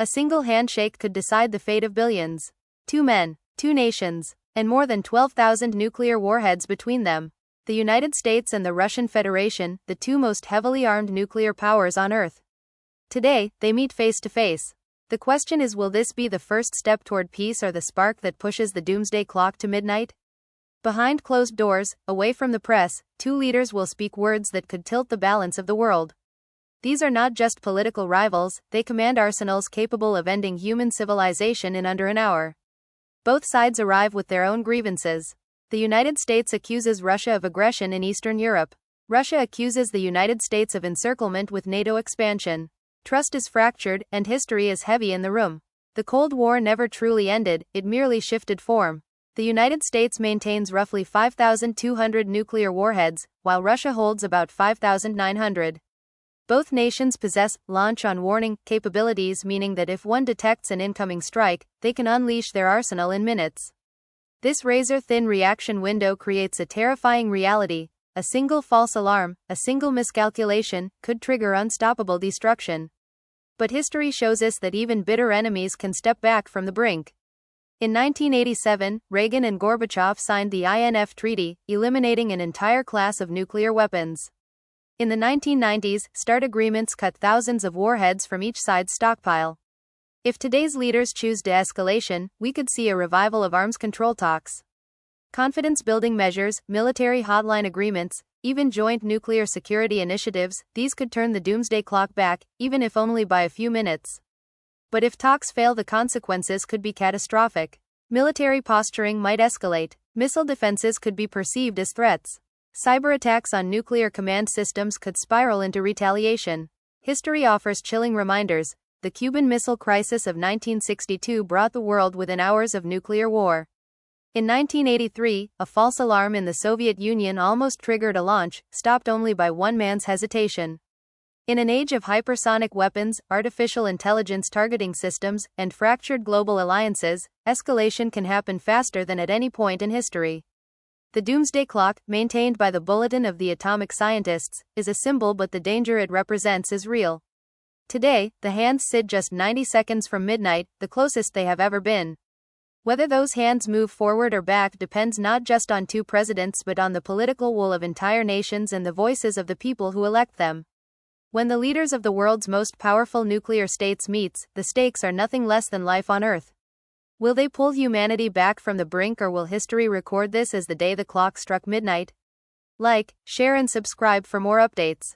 A single handshake could decide the fate of billions. Two men, two nations, and more than 12,000 nuclear warheads between them. The United States and the Russian Federation, the two most heavily armed nuclear powers on Earth. Today, they meet face to face. The question is, will this be the first step toward peace or the spark that pushes the doomsday clock to midnight? Behind closed doors, away from the press, two leaders will speak words that could tilt the balance of the world. These are not just political rivals, they command arsenals capable of ending human civilization in under an hour. Both sides arrive with their own grievances. The United States accuses Russia of aggression in Eastern Europe. Russia accuses the United States of encirclement with NATO expansion. Trust is fractured, and history is heavy in the room. The Cold War never truly ended, it merely shifted form. The United States maintains roughly 5,200 nuclear warheads, while Russia holds about 5,900. Both nations possess launch-on-warning capabilities, meaning that if one detects an incoming strike, they can unleash their arsenal in minutes. This razor-thin reaction window creates a terrifying reality. A single false alarm, a single miscalculation, could trigger unstoppable destruction. But history shows us that even bitter enemies can step back from the brink. In 1987, Reagan and Gorbachev signed the INF Treaty, eliminating an entire class of nuclear weapons. In the 1990s, START agreements cut thousands of warheads from each side's stockpile. If today's leaders choose de-escalation, we could see a revival of arms control talks. Confidence-building measures, military hotline agreements, even joint nuclear security initiatives, these could turn the doomsday clock back, even if only by a few minutes. But if talks fail, the consequences could be catastrophic. Military posturing might escalate. Missile defenses could be perceived as threats. Cyber attacks on nuclear command systems could spiral into retaliation. History offers chilling reminders. The Cuban Missile Crisis of 1962 brought the world within hours of nuclear war. In 1983, a false alarm in the Soviet Union almost triggered a launch, stopped only by one man's hesitation. In an age of hypersonic weapons, artificial intelligence targeting systems, and fractured global alliances, escalation can happen faster than at any point in history. The doomsday clock, maintained by the Bulletin of the Atomic Scientists, is a symbol, but the danger it represents is real. Today, the hands sit just 90 seconds from midnight, the closest they have ever been. Whether those hands move forward or back depends not just on two presidents but on the political will of entire nations and the voices of the people who elect them. When the leaders of the world's most powerful nuclear states meets, the stakes are nothing less than life on Earth. Will they pull humanity back from the brink, or will history record this as the day the clock struck midnight? Like, share and subscribe for more updates.